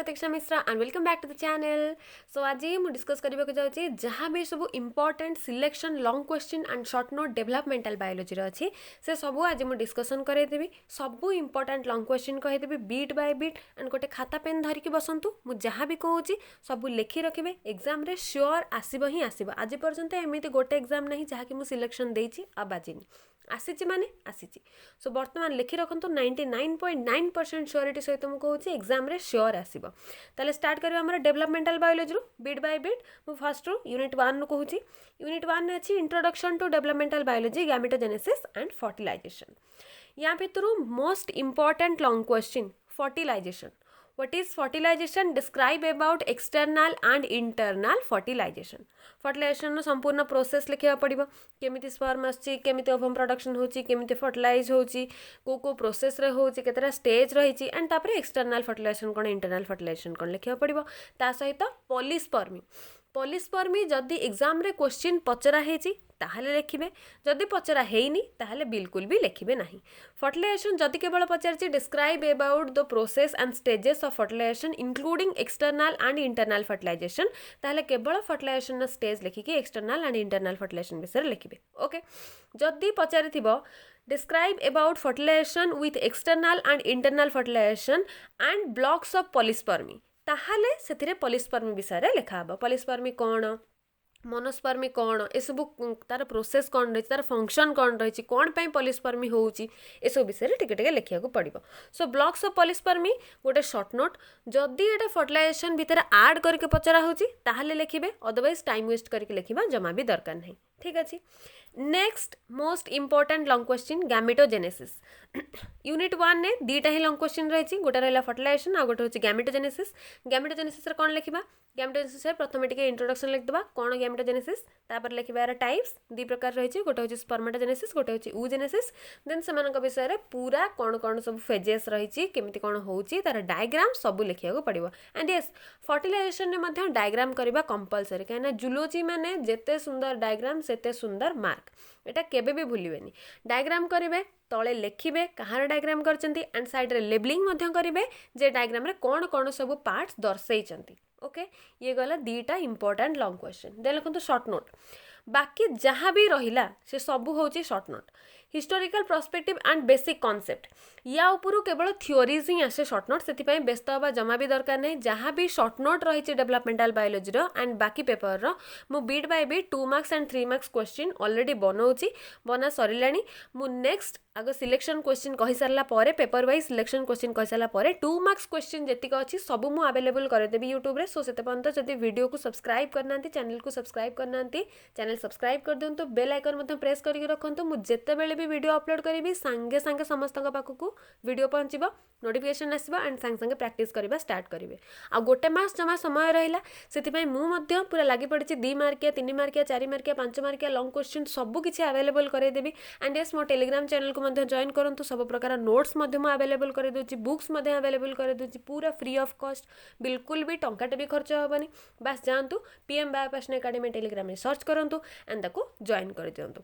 Pratiksha Mishra and welcome back to the channel. So आज मुझे discuss करने जाऊँगी जहाँ भी सब important selection long question and short note developmental biology अच्छी से सब आज मुझे डिस्कसन करदेवी। सब इंपोर्टेंट लॉन्ग क्वेश्चन कहीदेवी बीट बाय बीट एंड गोटे खाता पेन धरिकी बसतु मुझे जहाँ भी कहूँ सब लिखि रखिए एग्जाम रे श्योर आसब ही आसब। आज पर्यंत एमती गोटे एग्जाम नहीं जहाँकि मुझे सिलेक्शन देती आ बाजिनी आसी माने आसी। सो बर्तमान लिखि रखु 99.9% श्योरिटी सहित मुझे कहूँ एग्जाम रे श्योर आसब। ताले स्टार्ट करवा आमर developmental biology bit by bit. मु फर्स्ट रू यूनिट 1 रू कहूँ। यूनिट 1 में अच्छी introduction to developmental biology gametogenesis and fertilization. या भितर most important long question fertilization. What is fertilization? Describe about external and internal fertilization. Fertilization संपूर्ण प्रोसेस लिखा पड़ो केमिति स्पर्म आछि केमिति ओवम प्रोडक्शन होछि केमिति फर्टिलाइज होछि को प्रोसेस रे होछि केतरा स्टेज रहिछि एंड तापर एक्सटर्नल फर्टिलाइजेशन कोन इंटरनल फर्टिलाइजेशन कोन लिखा पड़ो। ता सहित पॉलीस्पर्मी पॉलीस्पर्मी जदि एग्जाम रे क्वेश्चन पचरा हेछि ताहले लिखिबे जदि पचरा हेइनी ताहले बिल्कुल भी लिखिबे नाही। फर्टिलाइजेशन जदि केवल पचारछि describe about the process and stages of fertilization including external and internal fertilization ताहले केवल फर्टिलाइजेशन स्टेज लिखिकी एक्सटर्नल एंड इंटरनल फर्टिलाइजेशन विषय लिखिबे। ओके जदि पचारिथिबो describe about fertilization with external and internal fertilization and blocks of polyspermy ताहले सेथिरे polyspermy विषय लिखा हबो। पॉलीस्पर्मी कौन मोनोस्पर्मी कौन ए सब तार प्रोसेस कौन रही तार फंक्शन कौन रही कौन पे पॉलीस्पर्मी होउची ए सब विषय टिके लिखा पड़ो। सो ब्लॉक्स ऑफ पॉलीस्पर्मी गोटे शॉर्ट नोट जदि एटा फर्टिलाइजेशन भितर ऐड करके पचरा होची ताहले लिखिबे अदरवाइज टाइम वेस्ट करके लिखिबा जमा भी दरकार नहीं। ठीक अच्छे। Next most important long question gametogenesis. Unit 1 ने दीटा ही लॉन्ग क्वेश्चन रही गोटे रहा फर्टिलाइजेशन आ गोटे हूँ गैमेटोजेनेसिस। गैमेटोजेनेसिस कौन लिखा गैमेटोजेनेसिस प्रथम टिके इंट्रोडक्शन लिखिदेवा कौन गैमेटोजेनेसिस तापर लिखा यार टाइप्स दी प्रकार रही गोटे हूँ स्पर्मेटोजेनेसिस गोटे हूँ oogenesis देन से विषय में पूरा कौन कौन सब फेजेस रही केमिति कौन होची तार डायग्राम सब लिखा पड़ो। एंड यस फर्टिलाइजेशन में डायग्राम करवा कंपलसरी कहीं जूलोजी मैंने जिते सुंदर डायग्राम सेते सुंदर मार्क एटा केबे भी भूलिबेनी। डायग्राम करिवे तले लिखिबे कहार डायग्राम करचंती एंड साइड रे लेबलिंग मध्यम करिवे जे डायग्राम रे कौन कौन सब पार्ट्स दर्शैचंती। ओके ये गला दीटा इंपोर्टेंट लॉन्ग क्वेश्चन दे लिखंतु शॉर्ट नोट। बाकी जहाँ भी रहिला से सब होची short note. Historical perspective and basic concept या उपरू केवल थ्योरीज ही आसे शॉर्ट नोट से व्यस्त हवा जमा भी दरकार नहीं। जहाँ भी शॉर्ट नोट रही डेवलपमेंटल बायोलॉजी एंड बाकी पेपर रो मु bit by bit 2 marks and 3 marks question already बनाऊँगी बना सरिलानी। मु नेक्स्ट आग सिलेक्शन क्वेश्चन कही सारा पर पेपर वाइज सिलेक्शन क्वेश्चन कही सारा पर 2 मार्क्स क्वेश्चन जी अच्छी सब मुझे अवेलेबल करदेवी यूट्यूब रे। सो से पर्यंत जब वीडियो को सब्सक्राइब करना चैनल को सब्सक्राइब करना चैनल सब्सक्राइब कर दिंतु बेल आइकन प्रेस करके रखु मुझे बेले भी वीडियो अपलोड करी सांगे सांगे समस्त पाखक वीडियो पहुँचो नोटिफिकेशन आसो एंड सांगे सांगे प्रैक्टिस करवा स्टार्ट करेंगे। आ गोटे मास जमा समय रहा से मुझे पूरा लगी पड़ी 2 मार्किया 3 मार्किया 4 मार्किया 5 मार्किया लॉन्ग क्वेश्चन सब किसी अवेलेबल करदेवी। एंड यस मो टेलीग्राम चैनल को जॉइन करूँ सब प्रकार नोट्स अवेलेबल कर दूसरी बुक्स अवेलेबल कर दूसरी पूरा फ्री ऑफ कॉस्ट बिल्कुल भी टंकाटे भी खर्च हेनी। बस जातु PM बायोपैशन एकेडमी टेलीग्राम में सर्च करूँ एंड ताको जॉइन कर दिंतु।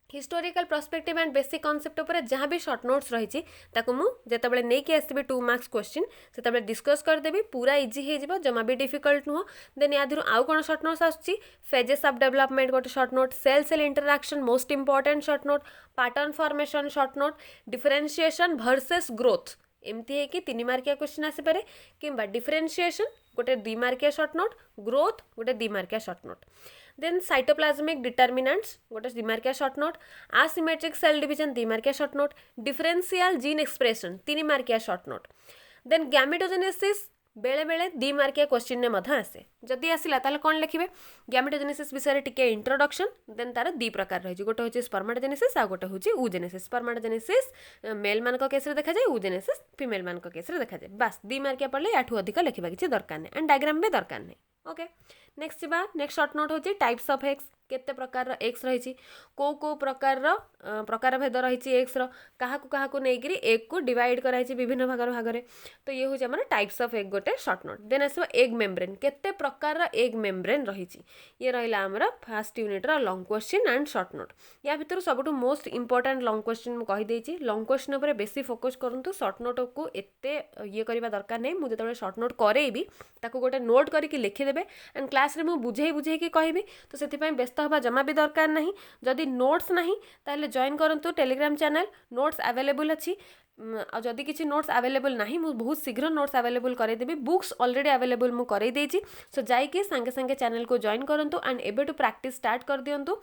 Historical perspective and basic concept उपर जहाँ भी शॉर्ट नोट्स रही जितेबाला नहीं कि आसबि 2 मार्क्स क्वेश्चन से डिस्कस करदेवी पूरा इजी हो जमा भी डिफिकल्ट नुह। देन या आउ कौन शॉर्ट नोट्स आसुची फेजेस ऑफ डेवलपमेंट गोटे short note cell cell interaction most important short note pattern formation short note differentiation versus growth एमती है कि 3 मार्किया क्वेश्चन आसीपे कि डिफरेंशिएशन गोटे 2 मार्किया शॉर्ट नोट ग्रोथ गोटे 2 मार्किया short note. Then cytoplasmic determinants गोटे 2 मार्किया short note asymmetric cell division 2 मार्किया short note differential gene expression 3 मार्किया शॉर्ट नोट। देन गैमेटोजेनेसिस बेले बेले 2 मार्किया क्वेश्चन ने मध्य आसे जदि आसला ताले कौन लिखिबे गैमेटोजेनेसिस विषय टिके इंट्रोडक्शन देन तार 2 प्रकार रही गोटे हूँ स्पर्मेटोजेनेसिस आ गोटे हूँ oogenesis। स्पर्मेटोजेनेसिस मेल मान केस देखा जाए oogenesis फीमेल मान केस देखा जाए। बस 2 मार्किया पढ़ले या अधिक लिखा किसी दरकार नहीं एंड डायग्राम भी दरकार नहीं। ओके नेक्स्ट जी नेक्स्ट शॉर्ट नोट होची टाइप्स ऑफ एक्स केते प्रकार एक्स रही को प्रकार भेद रही एक्स क्या नहीं एग को डिवाइड कराई विभिन्न भाग भाग में। तो ये हूँ आम टाइप्स ऑफ एग गोटे शॉर्ट नोट। देन आसो एग मेम्ब्रेन केते प्रकार एग मेम्ब्रेन रही ये रहा आमर फास्ट यूनिट्र long question and short note या भितर सबुठ मोस्ट इंपोर्टेंट लॉन्ग क्वेश्चन मुझे लॉन्ग क्वेश्चन उपर बेसी फोकस करूँ शॉर्ट नोट को एते ये करवा दरकार नहीं मुझे जो शॉर्ट नोट करेबी ताको गोटे नोट करके लिखिदेवे एंड क्लास रे मु बुझे बुझे कहबी तो से व्यस्त हवा जमा भी दरकार नहीं जदि नोट्स नहीं ताहले जॉइन करंतु टेलीग्राम चैनल नोट्स अवेलेबल अच्छी आ जदि किसी नोट्स अवेलेबल नहीं मु बहुत शीघ्र नोट्स अवेलेबल करदेवी बुक्स ऑलरेडी अवेलेबल मु करदेछि सो जाइए सांगे सांगे चैनल को जॉइन करंतु एंड एबे टू प्रैक्टिस स्टार्ट कर दियंतु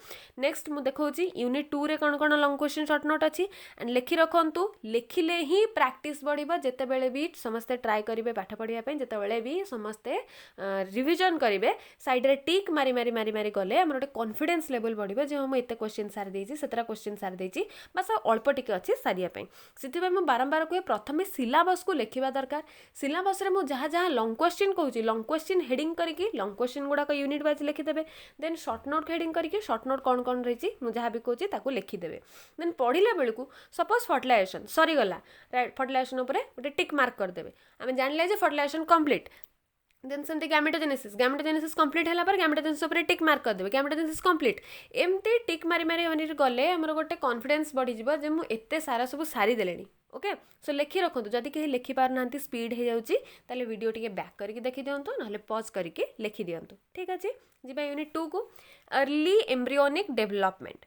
नेक्स्ट मु देखौछि यूनिट 2 रे कौन कौन लॉन्ग क्वेश्चन शॉर्ट नोट अच्छी एंड लिखि रखंतु लिखिले ही प्रैक्टिस बढ़िबा जेते बेले भी समस्ते ट्राई करिवे पाठ पढ़िया पई जेते बेले भी समस्ते रिवीजन करिवे साइड रे टिक मारी मारी मारी मारी गले हमर ओटे कॉन्फिडेंस लेवल बढ़िबा जे हम एते क्वेश्चन सार देछि सेतरा क्वेश्चन सार देछि बस अल्प टिके अछि सारिया पई सिथि बारंबार कहे प्रथम सिलेबस को लिखा दरकार सिलेबस रे जहाँ जहाँ लॉन्ग क्वेश्चन कहूँ लॉन्ग क्वेश्चन हेडिंग करके लॉन्ग क्वेश्चन गुड़ाक यूनिट वाइज लिखिदेवे देन शॉर्ट नोट हेडिंग करके शॉर्ट नोट कौन कौन रही मुझे जहाँ भी कहूँ लिखिदेवे देन पढ़ला बेलू सपोज फर्टिलाइजेशन सरीगला फर्टिलाइजेशन उपर गोटे टिक मार्क करदेवे आम जानिले जे फर्टिलाइजेशन कंप्लीट देन सेमती गैमेटोजेनेसिस कंप्लीट है गैमेटोजेनेसिस उपर टिक मार्क करदेवे गैमेटोजेनेसिस कंप्लीट एमती टिक मारी मारी गले आमर गोटे कॉन्फिडेंस बढ़ीज जे मुझे सारा सब सारी देले ओके सो लिखि रखु जदि कहीं लिखि पार ना स्पीड हो जाए वीडियो टी बैक करके देखी दिंतु ना पज करके लिखि दिंतु ठीक अच्छे जी यूनिट 2 को अर्ली एम्ब्रियोनिक डेवलपमेंट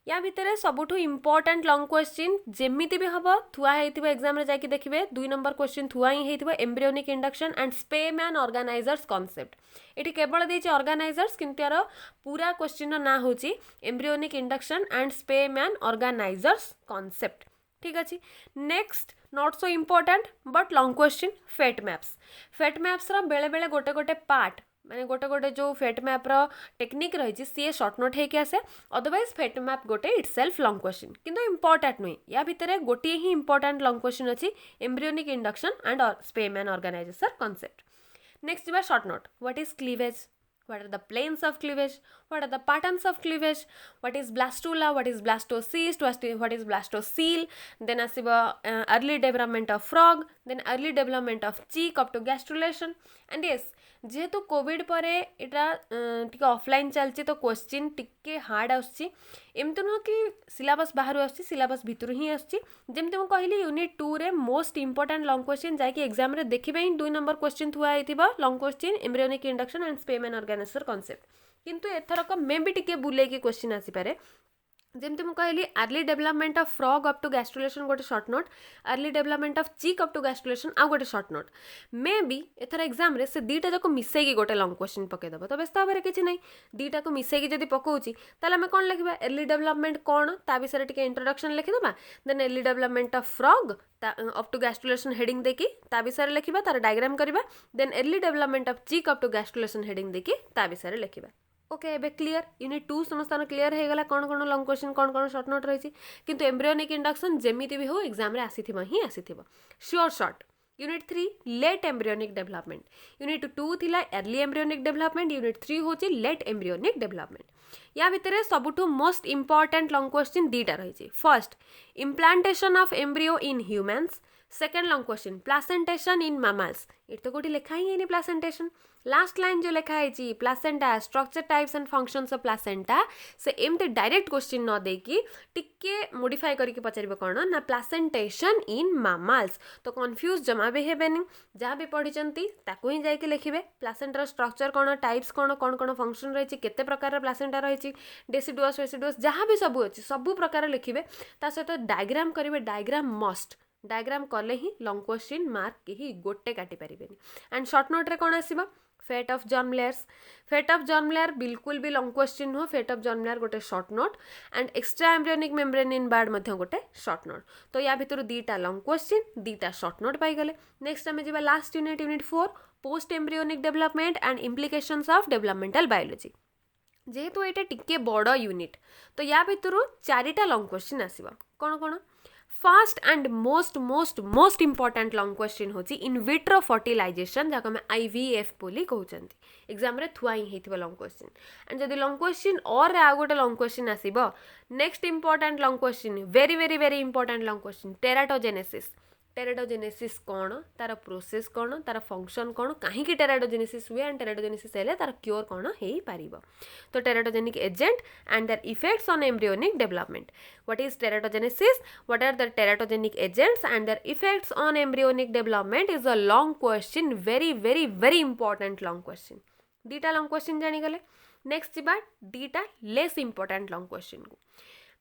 या भितर सबुठ इंपोर्टेंट लॉन्ग क्वेश्चन जेमिति भी हम थुआ होइतिबो एग्जाम रे जाके देखिबे 2 नंबर क्वेश्चन थुआ ही होइतिबो embryonic induction and Spemann and organizers concept एटी केवल देछि ऑर्गेनाइजर्स किंतु यार पूरा क्वेश्चन ना होछि embryonic induction and Spemann and organizers concept ठीक अच्छे next not so important but long question fate maps बेले बेले गोटे गोटे पार्ट माने गोटे गोटे जो फेट मैप टेक्निक रही सी शॉर्ट नोट होके आसे अदरवाइज फेट मैप गोटे इटसेल्फ लॉन्ग क्वेश्चन किंतु इम्पोर्टेंट नुहे या भितर गोटे ही इम्पोर्टेंट लॉन्ग क्वेश्चन अच्छी embryonic induction and Spemann and organization concept next जी short note what is cleavage what are the planes of cleavage, what are the patterns of cleavage, what is blastula, what is blastocyst, what is blastocele, then asiba early development of frog, then early development of cheek up to gastrulation and yes जेहेतु Covid पर टिके offline चलती तो question टिके hard आसची एमती नुह कि सिलेबस बाहर आसची सिलेबस भितर ही आसची जेमती मु कहली यूनिट 2 रे मोस्ट इंपोर्टेंट लॉन्ग क्वेश्चन जाकि एग्जाम रे देखिबे ही 2 नंबर क्वेश्चन थुआ होइतिबा long question embryonic induction and Spemann and organization concept किंतु एथरक मे भी टिके बुले के क्वेश्चन आसी पारे जेमती मु कहली early development of frog up to gastrulation गोटे short note early development of chick up to gastrulation आउ गोटे शॉर्ट नोट मे बी एथर एग्जाम रे से दीटा जाक मिसेकी गोटे लॉन्ग क्वेश्चन पकेदेव तो व्यस्त भाव किसी नहीं दीटा को मिसेकी जब पकाउची ताले आम कौन लिखा अर्ली डेवलपमेंट कौन ता विषय टिके इंट्रोडक्शन लिखिदेबा then early development of frog up to gastrulation heading देकी ता विषय लिखा तार डायग्राम करवा then early development of chick up to gastrulation heading देकी ता विषय लिखा ओके एबे क्लियर यूनिट 2 समस्त क्लियर हो गला कौन कौन लॉन्ग क्वेश्चन कौन कौन शॉर्ट नोट रही किंतु एम्ब्रियोनिक इंडक्शन जेमिति भी हो एग्जाम रे आसीथिबा ही आसीथिबा sure short unit 3 late embryonic development unit 2 थिला अर्ली एम्ब्रियोनिक डेवलपमेंट यूनिट 3 होची लेट एम्ब्रियोनिक डेवलपमेंट या भितर सबुठु मोस्ट इंपोर्टेंट लॉन्ग क्वेश्चन दीटा रही first implantation of embryo in humans second long question placentation in mammals ये तो कोटी लिखा ही है प्लासेंटेशन लास्ट लाइन जो लिखा है placenta structure types and functions of placenta से एमती डायरेक्ट क्वेश्चन न देकी टिके मॉडिफाई करके पचारिबे कोन ना प्लासेंटेशन इन मामल्स तो कंफ्यूज जमा भी हेबेनी जहाँ भी पढ़ी ताकू ही जाके लिखिबे प्लासेंटार स्ट्रक्चर कौन टाइप्स कौन कौन कौन फंक्शन रही केते प्रकार प्लासेंटा रही डेसिडुअस वेसिडुअस जहाँ भी सब अच्छी सब प्रकार लिखिबे ता सहित डायग्राम करेंगे डायग्राम मस्ट डायग्राम कले ही लॉन्ग क्वेश्चन मार्क के गोटे काटी पारे एंड शॉर्ट नोट रे कौन आसीबा फेट ऑफ जर्म लेयर्स बिल्कुल भी लॉन्ग क्वेश्चन नुह फेट ऑफ जर्म लेयर गोटे short note and extra embryonic membrane in bird गोटे शॉर्ट नोट तो या भितर दीटा लॉन्ग क्वेश्चन दीटा शॉर्ट नोट पाईगले नेक्स्ट आम जा last unit 4 post embryonic development and implications of developmental biology जेहेतु ये टिके बड़ यूनिट तो या भितर 4टा लॉन्ग क्वेश्चन आसीबा कौन कौन first and most important long question होची इन विट्रो फर्टिलाइजेशन जहाँ आम IVF बोली कहते एग्जाम रे थुआ ही लॉन्ग क्वेश्चन एंड जदि लॉन्ग क्वेश्चन और आउ गोटे लॉन्ग क्वेश्चन आसीबो next important long question very very very important long question teratogenesis teratogenesis कौन, तार प्रोसेस कौन, तार फंक्शन कौन, कहीं टेराडोजेनेसिस हुए एंड टेराडोजेनेसिस हेले तार क्योर कौन हो पारिबो। तो teratogenic agent and their effects on embryonic development. What is teratogenesis, what are the teratogenic agents and their effects on embryonic development is a long question, very very very important long question. दीटा long question जानिगले। Next जीवा दीटा less important long question को।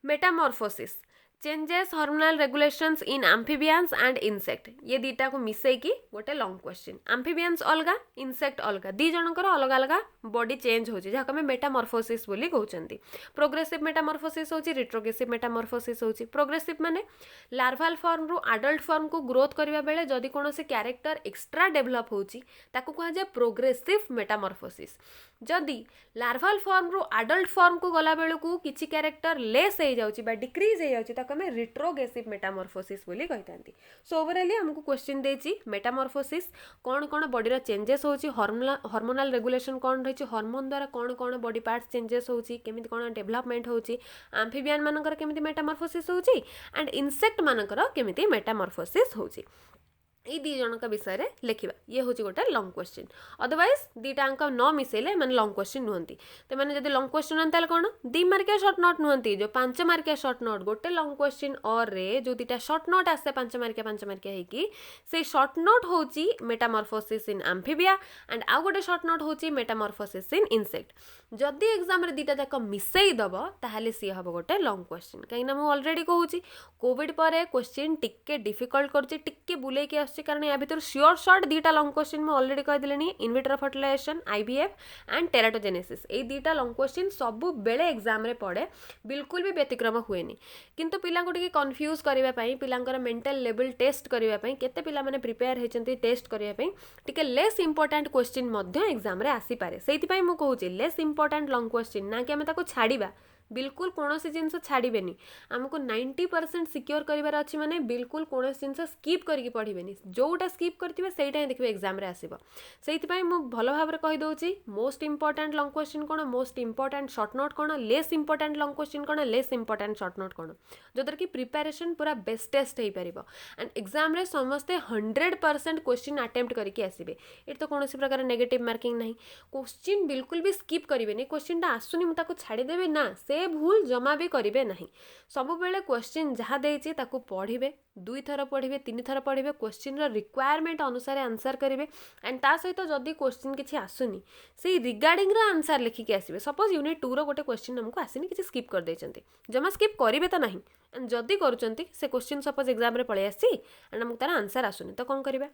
Metamorphosis, changes hormonal regulations in amphibians and insect, ये दीटा को मिसई की गोटे लॉन्ग क्वेश्चन। एम्फिबियंस अलगा, इंसेक्ट अलगा, दी जनकर अलग अलग बॉडी चेंज होची जहाँ आम मेटामॉर्फोसिस बोली कहते। प्रोग्रेसिव मेटामॉर्फोसिस होची, रिट्रोग्रेसिव मेटामॉर्फोसिस होची। प्रोग्रेसिव माने लार्वाल फॉर्म रु अडल्ट फॉर्म को ग्रोथ करबा बेले जदि कोनोसी कैरेक्टर एक्स्ट्रा डेवलप होची ताकू कहा जाए प्रोग्रेसिव मेटामॉर्फोसिस। जदि लार्वाल फॉर्म रु अडल्ट फॉर्म को गला बेलू किसी कैरेक्टर लेस हो जाउची बा डिक्रीज हो जाउची ताको हमें रिट्रोग्रेसिव मेटामॉर्फोसिस बोली कहते। सो ओवरऑली हमको क्वेश्चन देची मेटामॉर्फोसिस कौन कौन बॉडी चेंजेस होची, हार्मोनल रेगुलेशन कौन रही, हार्मोन द्वारा कौन कौन बॉडी पार्ट्स चेंजेस होची, केमिति कौन डेवलपमेंट होची, एम्फिबियन मानकर केमिति मेटामॉर्फोसिस होची एंड इंसेक्ट मानकर केमिति मेटामॉर्फोसिस होची। ये दी जन का विषय रे लिखा, ये हूँ गोटे लॉन्ग क्वेश्चन। अदरवाइज दीटा अंक न मिसेले मैंने लॉन्ग क्वेश्चन नुहति। तो मैंने जब लॉन्ग क्वेश्चन आते कौन 2 मार्किया शॉर्ट नोट नुहति, जो 5 मार्किया शॉर्ट नोट गोटे लॉन्ग क्वेश्चन और रे जो दीटा शॉर्ट नोट आसे 5 मार्किया होगी से शॉर्ट नोट होची मेटामॉर्फोसिस इन एम्फिबिया एंड आउ गोटे शॉर्ट नोट होची मेटामॉर्फोसिस इन इंसेक्ट। जदि एग्जाम रे दीटा जाक मिसई दब ताहले सी हम गोटे लॉन्ग क्वेश्चन, कहीं मुझे ऑलरेडी कहूँ कोविड पर क्वेश्चन टिके डिफिकल्ट करछि, टिके बुले के कारण या भीतर श्योर शॉर्ट दीटा लॉन्ग क्वेश्चन में ऑलरेडी कहदेनी in vitro fertilization, IVF and teratogenesis. ये दीटा लॉन्ग क्वेश्चन सबु बेले एग्जाम रे पड़े, बिल्कुल भी व्यतिक्रम हुएनी। किंतु पिला को टिके कंफ्यूज करबा पई, पिलांकर मेंटल लेवल टेस्ट करबा पई, केते पिला माने प्रिपेयर हेचंती टेस्ट करबा पई टिके लेस इंपोर्टेंट क्वेश्चन मध्ये एग्जाम रे आसी पारे। सेति पई मु कहूची लेस इंपोर्टेंट लॉन्ग क्वेश्चन ना कि हमें ताको छाड़ीबा, बिल्कुल कौन सी जिनस छाड़बेनि। आमको 90% सिक्योर करार अच्छी माने बिल्कुल कौन जिनस स्कीप करके पढ़िबेनि, जोटा स्कीप करथिबे सेटा ही देखिबे एग्जाम रे आसीबो। सेइथिपाई मु भलो भाबरे कहि दोची मोस्ट इंपोर्टेंट लॉन्ग क्वेश्चन कोन, मोस्ट इंपोर्टेंट शॉर्ट नोट कोन, लेस इंपोर्टेंट लॉन्ग क्वेश्चन कोन, लेस इंपोर्टेंट शॉर्ट नोट कोन, जोदर की प्रिपरेशन पूरा बेस्टेस्ट हे परिबो एंड एग्जाम रे समस्ते 100% क्वेश्चन अटेम्प्ट करके आसीबे। एट तो कौन प्रकार नेगेटिव मार्किंग नहीं, क्वेश्चन बिल्कुल भी स्कीप करेंगे। क्वेश्चनटा आसुनी मु ताको छाड़ी देबे ना, से भूल जमा भी करेंगे नहीं। सबु बेले क्वेश्चन जहाँ देइछि ताको पढ़िबे, 2 थर पढ़िबे, 3 थर पढ़िबे, क्वेश्चन रो रिक्वायरमेंट अनुसार आंसर करेंगे एंड ता सहित जदि क्वेश्चन किछि आसुनी से रिगार्डिंग रो आंसर लिखिके आसीबे। सपोज यूनिट 2 रो गोटे क्वेश्चन हमको आसीनी, किछि स्किप कर देइछन्ती, जमा स्किप करेंगे तो नहीं एंड जदि करूछन्ती से क्वेश्चन सपोज एग्जाम रे पळे आसी एंड हमको तार आंसर आसुनी तो कौन करिबा,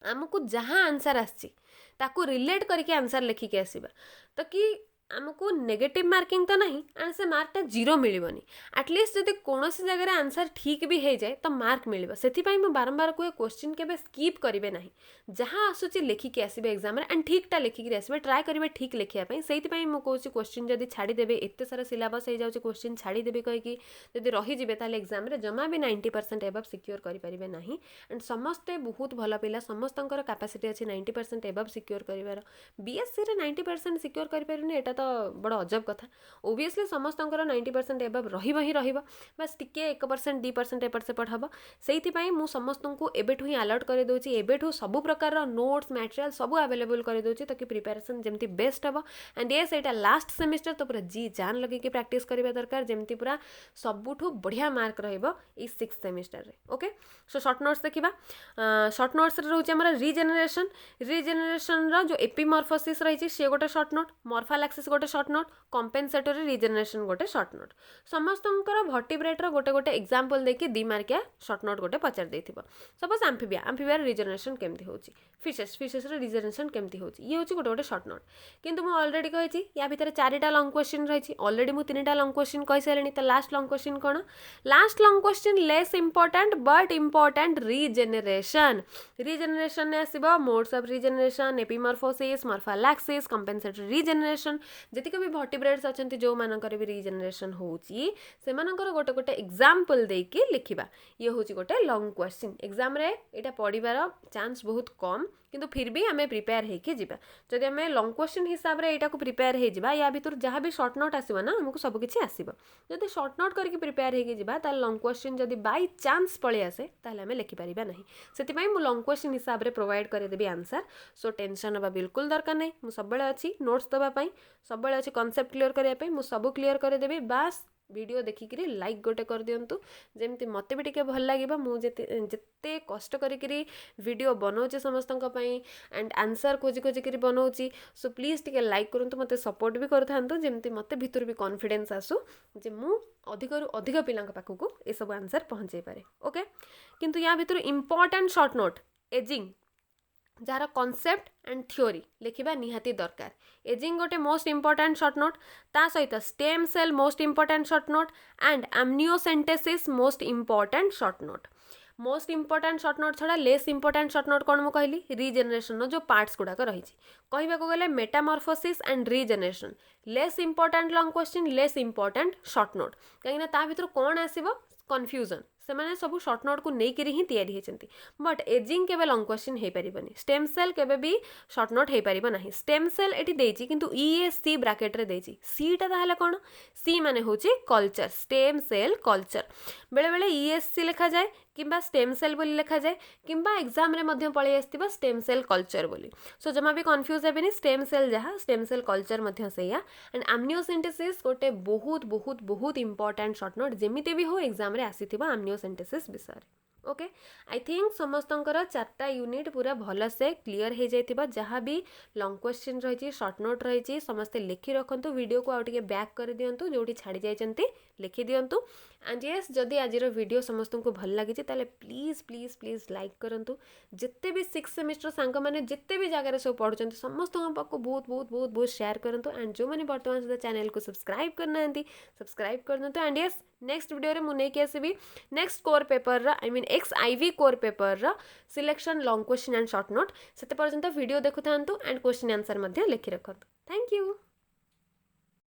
आमको जहाँ आंसर आसी ताको रिलेट करके आंसर लिखिके आसीबा तो कि आमको नेगेटिव मार्किंग तो नहीं एंड से मार्कटा 0 मिलबनी। एटलिस्ट जदि कौन सी जगह आंसर ठीक भी हो जाए तो मार्क मिल। से बारंबार कहे क्वेश्चन के स्कीप करेंगे नहीं, जहाँ आसूची लिखिके आसबे एग्जाम एंड ठीकटा लिखिकी आसबे, ट्राए करेंगे ठीक लिखापी। से मुझे क्वेश्चन जदि छाड़ीदेवे, एत सारा सिलेबस हो जाए क्वेश्चन छाड़ीदेवे कहीकि जदि रहीजे ताले एग्जाम रे जमा भी 90% एबव सिक्योर करेंगे नहीं एंड समस्ते बहुत भल पिला, समस्तଙ୍କର कैपेसिटी अच्छी 90% एबव सिक्योर कर। बीएससी रे 90% सिक्योर करें तो बड़ अजब कथा। ओबियसली समस्तଙ୍କର 90% एबव रहिबो ही रहिबो, बस टिके 1% 2% एपट सेपट हम। से मु समस्त को एबेठू ही अलर्ट कर दूची, एबेठू सबु प्रकार नोट्स मटेरियल सबू अवेलेबल कर दूची ताकि प्रिपरेशन जमती बेस्ट हम एंड ये सेटा लास्ट सेमिस्टर तो पूरा जी जान लगे कि प्रैक्टिस करबा दरकार, जमती पूरा सबुठू बढ़िया मार्क रहिबो ई 6th सेमिस्टर रे। ओके, सो शॉर्ट नोट्स देखिबा। शॉर्ट नोट्स रे रहउची हमरा रीजेनरेशन, रीजेनरेशन रो जो एपिमॉर्फोसिस रही सी गोटे शॉर्ट नोट, मॉर्फालैक्सिस गोटे शॉर्ट नोट, कॉम्पेनसेटरी रीजेनरेशन गोटे शॉर्ट नोट। समस्तंकर वर्टिब्रेट रो गोटे गोटे एग्जांपल देकी 2 मार्किया शॉर्ट नोट गोटे पचार देथिबो। सपोज एम्फिबिया, एम्फिबिया रीजेनरेशन केमती होची, फिशेस, फिशेस रो रीजेनरेशन केमती होची, ये होची गोटे गोटे शॉर्ट नोट। किंतु मु ऑलरेडी कहिची या भीतर 4टा लॉन्ग क्वेश्चन रहिची, ऑलरेडी मु 3टा लॉन्ग क्वेश्चन कहि सारेनी। तो last long question cone, last long question less important but important regeneration. Regeneration ने आसीबो मोड्स ऑफ रीजेनरेशन, एपिमॉर्फोसिस, मॉर्फालैक्सिस, कॉम्पेनसेटरी रीजेनरेशन। जतिक भी वर्टिब्रेट्स अछंती जो मानकर भी रीजेनरेशन होची से मानकर गोटे गोटे एग्जांपल देकी लिखिबा। ये होची गोटे लॉन्ग क्वेश्चन। एग्जाम रे एटा पढिबार चांस बहुत कम, किंतु फिर भी आम प्रिपेयर होकर जावा जदि आम लंग क्वेश्चन हिसाब से यहाँ प्रिपेयर हो जावा या भितर जहाँ भी सर्ट नोट आसो ना आमको सबकिछि आसो जदि सर्ट नोट करके प्रिपेयर होकर जावा लंग क्वेश्चन जदि बाय चांस पलि आसे ताहले आम लिखिपार ना से लंग क्वेश्चन हिसाब से प्रोवाइड करदेवी आंसर सो टेंशन हवा बिल्कुल दरकार नहीं मुझे सब अच्छी नोट्स देवाई सब अच्छी कॉन्सेप्ट क्लियर करने मुझे सब क्लियर करदेवी बास वीडियो देखिकी लाइक गोटे कर दिंतु जमी मत भी टे भल लगे मुझे जिते कष्ट करी वीडियो बनाऊँ समस्त एंड आंसर खोजी खोजिकी बनाऊँगी सो प्लीज टे लाइक करूँ मत सपोर्ट भी करूँ जमी मत भीतर भी कॉन्फिडेंस आसू जे मु अधिकरू अधिक पिला पाखक ये सब आंसर पहुँचे पारे ओके किंतु या भीतर important short note ageing jar concept and theory लिखा निहाती दरकार एजिंग गोटे मोस्ट इंपोर्टेंट शॉर्ट नोट ता सहित stem cell most important short note and amniocentesis most important short note most important short note छड़ा लेस इंपोर्टेंट शॉर्ट नोट कौन मुझे कहली रिजेनरेशन जो पार्ट्स गुड़ाक रही कहवाक गले Metamorphosis and regeneration less important long question less important short note कहीं ता भीतर कौन आसो कन्फ्यूजन से मैंने सब शॉर्ट नोट को लेकर ही तैयारी होती बट एजिंग के लंग क्वेश्चन हो पारनि स्टेम सेल के भी शॉर्ट नोट हो पार ना स्टेम सेल ये देती किंतु ESC ब्राकेट रे देती सीटा ताहले कौन सी माने होची कल्चर स्टेम सेल कल्चर बेले बेले ESC लिखा जाए किंबा स्टेम सेल बोली लिखा जाए किंबा एग्जाम रे मध्य पळै आस्तिबा स्टेम सेल कल्चर बोली सो जमा भी कन्फ्यूज हेबेनी स्टेम सेल जहाँ स्टेम सेल कल्चर मध्य सेया एंड एमनियोसेंटेसिस गोटे बहुत बहुत बहुत इंपोर्टेंट शॉर्ट नोट जेमिते भी हो एग्जाम रे आसीथिबा एमनियोसेंटेसिस विषय ओके आई थिंक समस्तंकर 4टा यूनिट पूरा भल से क्लीयर हो जाइथिबा जहाँ भी लंग क्वेश्चन रही शॉर्ट नोट रही समस्ते लिखि रखंतु वीडियो को आउटे बैक कर दियंतु जोटी छाड़ी जाइचंती लिखि दियंतु एंड यस जदि आज वीडियो समस्त को भल लगी ताले प्लीज प्लीज प्लीज लाइक करंतु जिते भी 6 सेमिस्टर सांग मैंने जिते भी जगह सब पढ़ुं समस्त पाक बहुत बहुत बहुत बहुत शेयर करंतु एंड जो मैंने बर्तमान सुधा चैनल को सब्सक्राइब करना सब्सक्राइब कर दिंतु एंड यस नेक्स्ट वीडियो रे मुझे नहीं आसबि next core paper I mean XIV core paper selection long question and short note से पर्यंत वीडियो देखु एंड क्वेश्चन आंसर लिखि रखु थैंक यू।